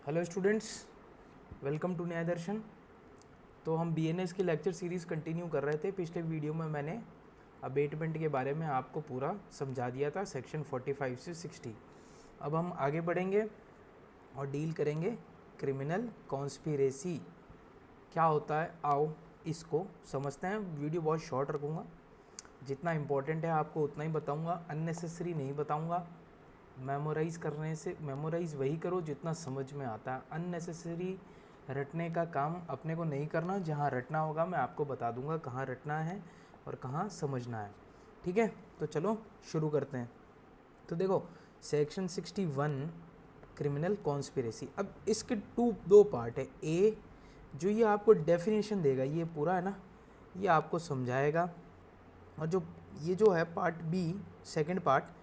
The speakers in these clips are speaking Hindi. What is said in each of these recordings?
हेलो स्टूडेंट्स, वेलकम टू न्याय दर्शन। तो हम बीएनएस की लेक्चर सीरीज़ कंटिन्यू कर रहे थे। पिछले वीडियो में मैंने अबेटमेंट के बारे में आपको पूरा समझा दिया था, सेक्शन 45 से 60। अब हम आगे बढ़ेंगे और डील करेंगे क्रिमिनल कॉन्स्पिरेसी क्या होता है। आओ इसको समझते हैं। वीडियो बहुत शॉर्ट रखूँगा, जितना इम्पोर्टेंट है आपको उतना ही बताऊँगा, अननेसेसरी नहीं बताऊँगा। मेमोराइज़ करने से मेमोराइज़ वही करो जितना समझ में आता है। अननेसेसरी रटने का काम अपने को नहीं करना। जहाँ रटना होगा मैं आपको बता दूंगा कहाँ रटना है और कहाँ समझना है। ठीक है, तो चलो शुरू करते हैं। तो देखो, सेक्शन 61 क्रिमिनल कॉन्स्पिरेसी। अब इसके दो पार्ट है। ए जो ये आपको डेफिनेशन देगा, ये पूरा है ना, ये आपको समझाएगा। और जो है पार्ट बी, सेकंड पार्ट,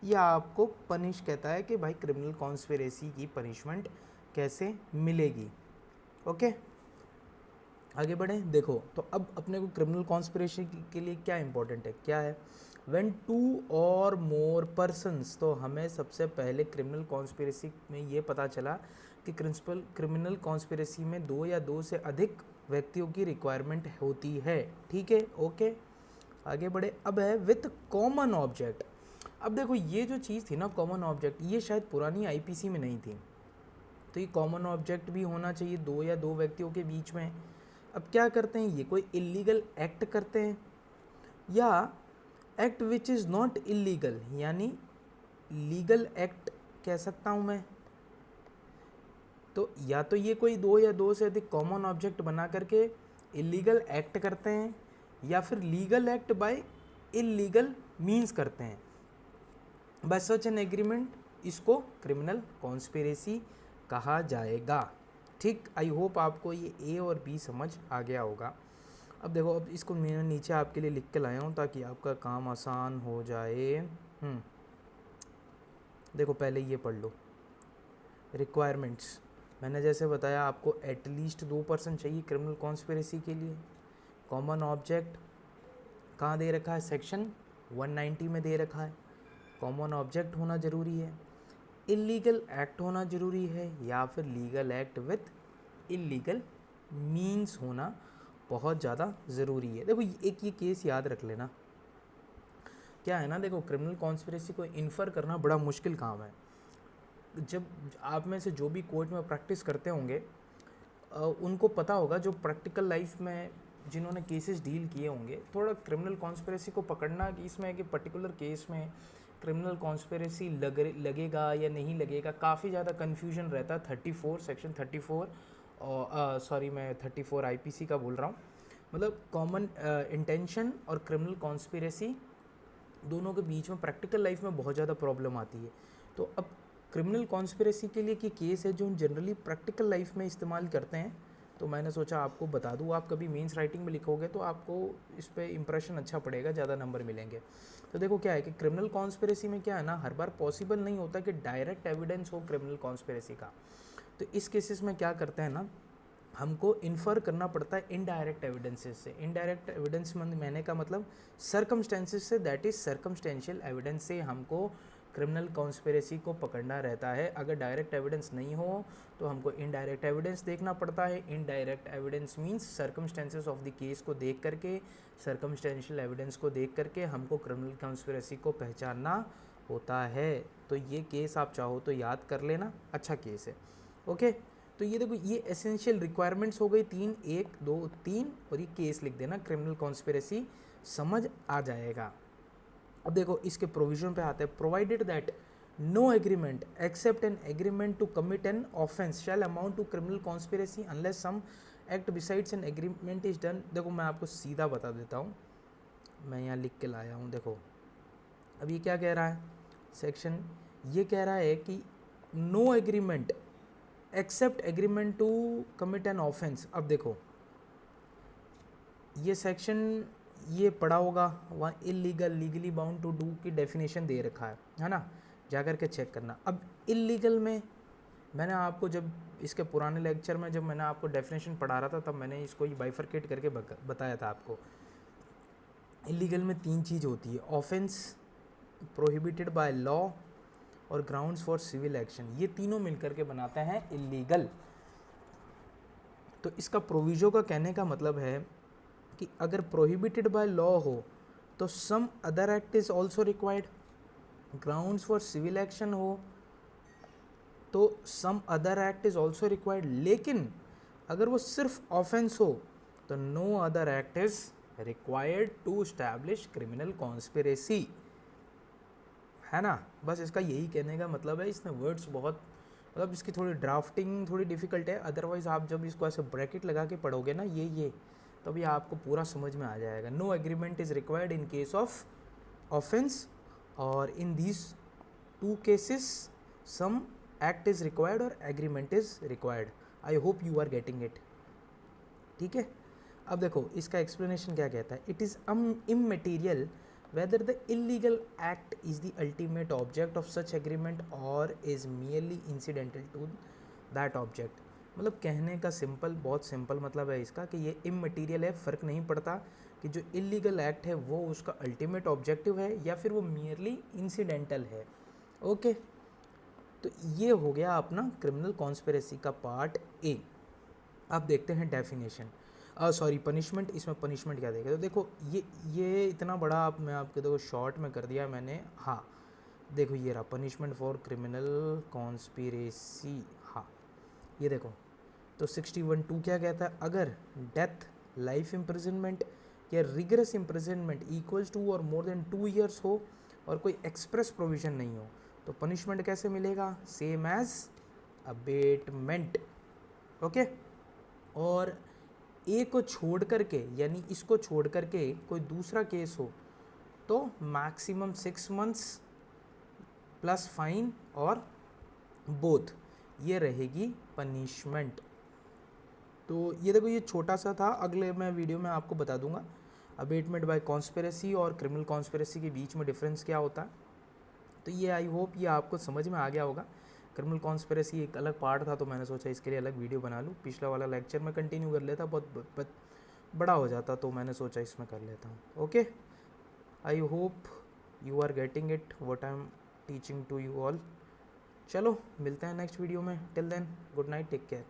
ये आपको पनिश कहता है कि भाई क्रिमिनल कॉन्स्पिरेसी की पनिशमेंट कैसे मिलेगी। ओके, आगे बढ़ें। देखो, तो अब अपने को क्रिमिनल कॉन्स्पिरेसी के लिए क्या इंपॉर्टेंट है, क्या है। व्हेन टू और मोर पर्सन्स, तो हमें सबसे पहले क्रिमिनल कॉन्स्पिरेसी में ये पता चला कि क्रिमिनल कॉन्स्पिरेसी में दो या दो से अधिक व्यक्तियों की रिक्वायरमेंट होती है। ठीक है, ओके, आगे बढ़े। अब है विथ कॉमन ऑब्जेक्ट। अब देखो, ये जो चीज़ थी ना कॉमन ऑब्जेक्ट, ये शायद पुरानी आईपीसी में नहीं थी। तो ये कॉमन ऑब्जेक्ट भी होना चाहिए दो या दो व्यक्तियों के बीच में। अब क्या करते हैं, ये कोई इलीगल एक्ट करते हैं या act which is not illegal, यानी लीगल एक्ट कह सकता हूँ मैं। तो या तो ये कोई दो या दो से अधिक कॉमन ऑब्जेक्ट बना करके इलीगल एक्ट करते हैं, या फिर legal act by illegal means करते हैं। बाय सच एन एग्रीमेंट, इसको क्रिमिनल कॉन्स्पिरेसी कहा जाएगा। ठीक, आई होप आपको ये ए और बी समझ आ गया होगा। अब देखो, अब इसको मैं नीचे आपके लिए लिख के लाया हूँ ताकि आपका काम आसान हो जाए। देखो, पहले ये पढ़ लो रिक्वायरमेंट्स। मैंने जैसे बताया आपको एटलीस्ट 2% चाहिए क्रिमिनल कॉन्स्पिरेसी के लिए। कॉमन ऑब्जेक्ट कहाँ दे रखा है, सेक्शन 190 में दे रखा है। कॉमन ऑब्जेक्ट होना ज़रूरी है, इलीगल एक्ट होना ज़रूरी है, या फिर legal act with illegal means होना बहुत ज़्यादा ज़रूरी है। देखो, एक ये केस याद रख लेना। क्या है ना, देखो, क्रिमिनल कॉन्स्पिरेसी को इन्फर करना बड़ा मुश्किल काम है। जब आप में से जो भी कोर्ट में प्रैक्टिस करते होंगे उनको पता होगा, जो प्रैक्टिकल लाइफ में जिन्होंने केसेस डील किए होंगे, थोड़ा क्रिमिनल कॉन्स्पिरेसी को पकड़ना कि इसमें कि पर्टिकुलर केस में क्रिमिनल कॉन्स्पिरेसी लगेगा या नहीं लगेगा, काफ़ी ज़्यादा कन्फ्यूजन रहता है। 34 सेक्शन 34 और सॉरी, मैं 34 आईपीसी का बोल रहा हूँ। मतलब कॉमन इंटेंशन और क्रिमिनल कॉन्स्पिरेसी दोनों के बीच में प्रैक्टिकल लाइफ में बहुत ज़्यादा प्रॉब्लम आती है। तो अब क्रिमिनल कॉन्स्पिरेसी के लिए कि केस है जो हम जनरली प्रैक्टिकल लाइफ में इस्तेमाल करते हैं, तो मैंने सोचा आपको बता दूँ। आप कभी मेंस राइटिंग में लिखोगे तो आपको इस पर इंप्रेशन अच्छा पड़ेगा, ज़्यादा नंबर मिलेंगे। तो देखो, क्या है कि क्रिमिनल कॉन्स्पिरेसी में क्या है ना, हर बार पॉसिबल नहीं होता कि डायरेक्ट एविडेंस हो क्रिमिनल कॉन्स्पिरेसी का। तो इस केसेस में क्या करते हैं ना, हमको इन्फर करना पड़ता है इनडायरेक्ट एविडेंसेस से। इनडायरेक्ट एविडेंस मैंने का मतलब सर्कमस्टेंसेस से, दैट इज सर्कमस्टेंशियल एविडेंस से हमको क्रिमिनल कॉन्स्पिरेसी को पकड़ना रहता है। अगर डायरेक्ट एविडेंस नहीं हो तो हमको इनडायरेक्ट एविडेंस देखना पड़ता है। Indirect evidence means circumstances of the case को देख करके, सर्कमस्टेंशियल एविडेंस को देख करके हमको क्रिमिनल कॉन्स्पिरेसी को पहचानना होता है। तो ये केस आप चाहो तो याद कर लेना, अच्छा केस है। ओके, तो ये देखो, ये एसेंशियल रिक्वायरमेंट्स हो गई 3, 1 2 3, और ये केस लिख देना, क्रिमिनल कॉन्स्पिरेसी समझ आ जाएगा। अब देखो, इसके प्रोविजन पे आते हैं। Provided that no agreement except an agreement to commit an offence shall amount to criminal conspiracy unless some act besides an agreement is done. देखो, मैं आपको सीधा बता देता हूँ, मैं यहाँ लिख के लाया हूँ। देखो, अब ये क्या कह रहा है सेक्शन, ये कह रहा है कि no agreement except agreement to commit an offence. अब देखो, ये सेक्शन ये पढ़ा होगा, वहाँ illegal, legally bound to do की डेफिनेशन दे रखा है ना, जाकर के चेक करना। अब इलीगल में मैंने आपको जब इसके पुराने लेक्चर में जब मैंने आपको डेफिनेशन पढ़ा रहा था, तब मैंने इसको ये बाइफरकेट करके बताया था आपको। इलीगल में 3 चीज़ होती है, ऑफेंस प्रोहिबिटेड बाय लॉ, और ग्राउंड्स फॉर सिविल एक्शन, ये तीनों मिलकर के बनाते हैं इलीगल। तो इसका प्रोविजो का कहने का मतलब है कि अगर प्रोहिबिटेड बाय लॉ हो तो some other act is also required, grounds for civil action हो तो some other act is also required, लेकिन अगर वो सिर्फ ऑफेंस हो तो no other act is required to establish criminal conspiracy, है ना। बस इसका यही कहने का मतलब है। इसने वर्ड्स बहुत, मतलब इसकी थोड़ी ड्राफ्टिंग थोड़ी डिफ़िकल्ट है, अदरवाइज आप जब इसको ऐसे ब्रैकेट लगा के पढ़ोगे ना ये तब ये आपको पूरा समझ में आ जाएगा। No agreement is required in case of offence और in these two cases some act is required और agreement is required. I hope you are getting it, ठीक है। अब देखो इसका एक्सप्लेनेशन क्या कहता है, it is immaterial whether the illegal act is the ultimate object of such agreement or is merely incidental to that object। मतलब कहने का सिंपल, बहुत सिंपल मतलब है इसका कि ये इमटेरियल है, फ़र्क नहीं पड़ता कि जो इलीगल एक्ट है वो उसका अल्टीमेट ऑब्जेक्टिव है या फिर वो मियरली इंसिडेंटल है। ओके, तो ये हो गया अपना क्रिमिनल कॉन्स्पिरेसी का पार्ट ए। अब देखते हैं डेफिनेशन, सॉरी पनिशमेंट। इसमें पनिशमेंट क्या देगा, तो देखो ये इतना बड़ा आप, मैं आपके देखो शॉर्ट में कर दिया मैंने। हाँ देखो ये रहा पनिशमेंट फॉर क्रिमिनल कॉन्स्पिरेसी। हाँ ये देखो, तो 61(2) क्या कहता है, अगर डेथ, लाइफ इम्प्रिजनमेंट या रिगरस इम्प्रिजनमेंट इक्वल्स टू और मोर देन 2 ईयर्स हो और कोई एक्सप्रेस प्रोविज़न नहीं हो तो पनिशमेंट कैसे मिलेगा, सेम एज अबेटमेंट। ओके, और ए को छोड़ करके यानी इसको छोड़ करके कोई दूसरा केस हो तो मैक्सिमम 6 मंथ्स प्लस फाइन और बोथ, ये रहेगी पनिशमेंट। तो ये देखो ये छोटा सा था, अगले मैं वीडियो में आपको बता दूंगा अबेटमेंट बाय कॉन्स्पिरेसी और क्रिमिनल कॉन्स्पिरेसी के बीच में डिफरेंस क्या होता है। तो ये आई होप ये आपको समझ में आ गया होगा। क्रिमिनल कॉन्स्पिरेसी एक अलग पार्ट था तो मैंने सोचा इसके लिए अलग वीडियो बना लूँ, पिछला वाला लेक्चर में कंटिन्यू कर लेता, बहुत बड़ा हो जाता तो मैंने सोचा इसमें कर लेता हूँ। Okay, I hope you are getting it what I am teaching to you all. चलो मिलते हैं नेक्स्ट वीडियो में, till then good night, take care.